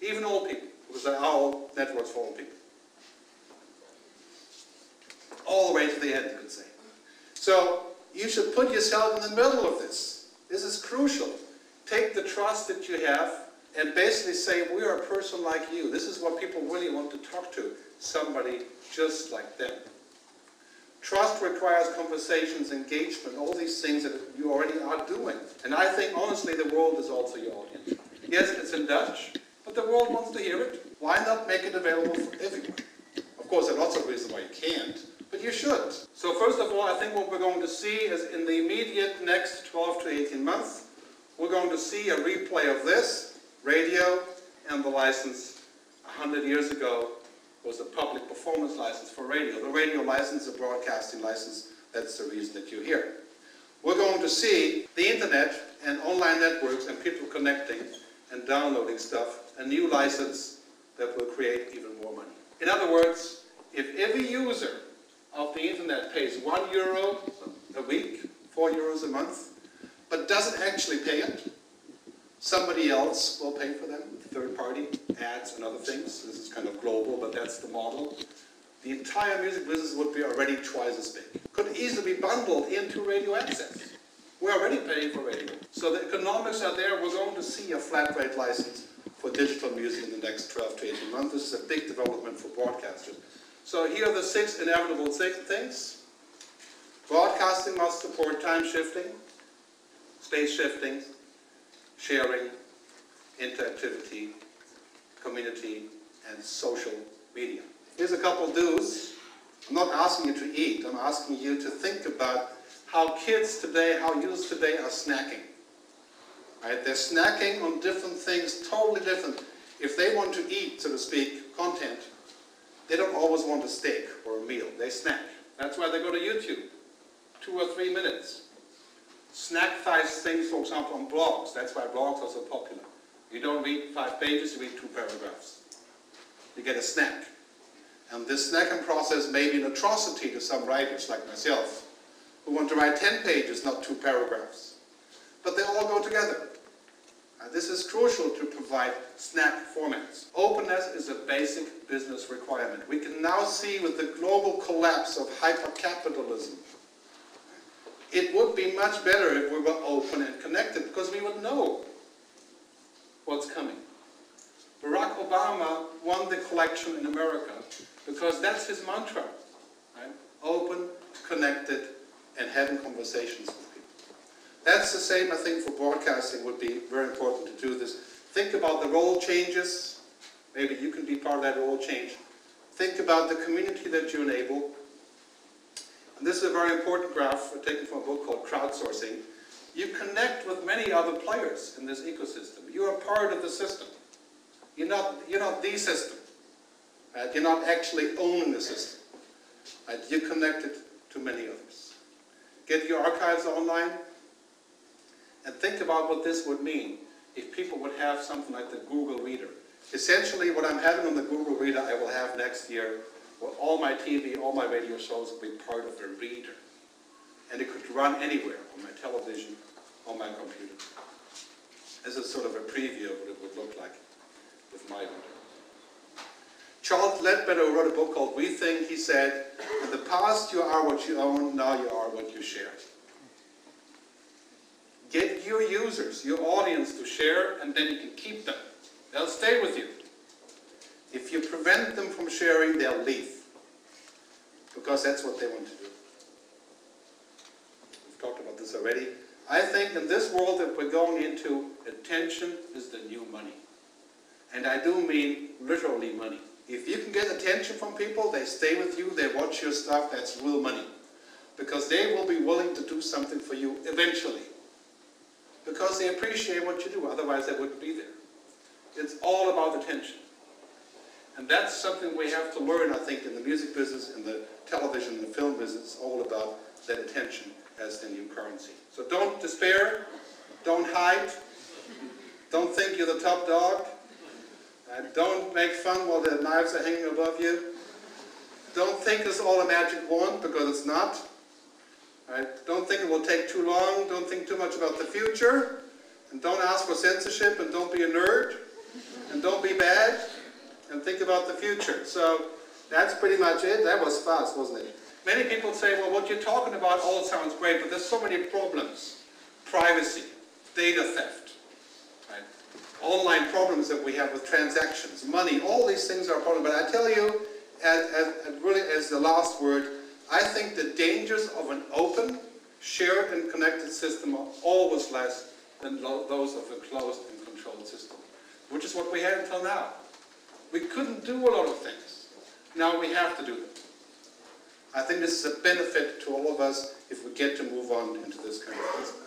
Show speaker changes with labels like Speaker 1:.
Speaker 1: Even old people, because there are all networks for old people. All the way to the end, you could say. So you should put yourself in the middle of this. This is crucial. Take the trust that you have and basically say, we are a person like you. This is what people really want to talk to. Somebody just like them. Trust requires conversations, engagement, all these things that you already are doing. And I think, honestly, the world is also your audience. Yes, it's in Dutch, but the world wants to hear it. Why not make it available for everyone? Of course, there are lots of reasons why you can't, but you should. So first of all, I think what we're going to see is in the immediate next 12 to 18 months, we're going to see a replay of this, radio, and the license 100 years ago was a public performance license for radio. The radio license, the broadcasting license, that's the reason that you're here. We're going to see the internet and online networks and people connecting and downloading stuff, a new license that will create even more money. In other words, if every user of the internet pays €1 a week, €4 a month, but doesn't actually pay it, somebody else will pay for them, third party, ads and other things. This is kind of global, but that's the model. The entire music business would be already twice as big. Could easily be bundled into radio access. We're already paying for radio. So the economics are there. We're going to see a flat rate license for digital music in the next 12 to 18 months. This is a big development for broadcasters. So here are the 6 inevitable things. Broadcasting must support time shifting, space shifting, sharing, interactivity, community, and social media. Here's a couple do's. I'm not asking you to eat. I'm asking you to think about how kids today, how youth today are snacking. Right? They're snacking on different things, totally different. If they want to eat, so to speak, content, they don't always want a steak or a meal. They snack. That's why they go to YouTube. 2 or 3 minutes. Snack-sized things, for example, on blogs. That's why blogs are so popular. You don't read 5 pages, you read 2 paragraphs. You get a snack. And this snacking process may be an atrocity to some writers like myself, who want to write 10 pages, not 2 paragraphs. But they all go together. This is crucial to provide snack formats. Openness is a basic business requirement. We can now see with the global collapse of hypercapitalism, it would be much better if we were open and connected, because we would know what's coming. Barack Obama won the election in America because that's his mantra. Right? Open, connected, and having conversations with people. That's the same, I think, for broadcasting would be very important to do this. Think about the role changes. Maybe you can be part of that role change. Think about the community that you enable. And this is a very important graph taken from a book called Crowdsourcing. You connect with many other players in this ecosystem. You are part of the system. You're not the system. Right? You're not actually owning the system. Right? You're connected to many others. Get your archives online and think about what this would mean if people would have something like the Google Reader. Essentially, what I'm having on the Google Reader, I will have next year, where all my TV, all my radio shows will be part of a reader. And it could run anywhere, on my television, on my computer. This is sort of a preview of what it would look like with my reader. Charles Ledbetter wrote a book called We Think. He said, in the past you are what you own, now you are what you share. Get your users, your audience to share, and then you can keep them. They'll stay with you. If you prevent them from sharing, they'll leave. Because that's what they want to do. We've talked about this already. I think in this world that we're going into, attention is the new money. And I do mean literally money. If you can get attention from people, they stay with you, they watch your stuff, that's real money. Because they will be willing to do something for you eventually. Because they appreciate what you do, otherwise they wouldn't be there. It's all about attention. And that's something we have to learn, I think, in the music business, in the television, and the film business. It's all about that attention as the new currency. So don't despair, don't hide, don't think you're the top dog, and don't make fun while the knives are hanging above you. Don't think it's all a magic wand, because it's not. Right? Don't think it will take too long, don't think too much about the future, and don't ask for censorship, and don't be a nerd. And don't be bad, and think about the future. So that's pretty much it. That was fast, wasn't it? Many people say, well, what you're talking about all sounds great, but there's so many problems. Privacy, data theft, right? Online problems that we have with transactions, money, all these things are a problem. But I tell you, really as the last word, I think the dangers of an open, shared and connected system are always less than those of a closed and controlled system, which is what we had until now. We couldn't do a lot of things. Now we have to do them. I think this is a benefit to all of us if we get to move on into this kind of thing.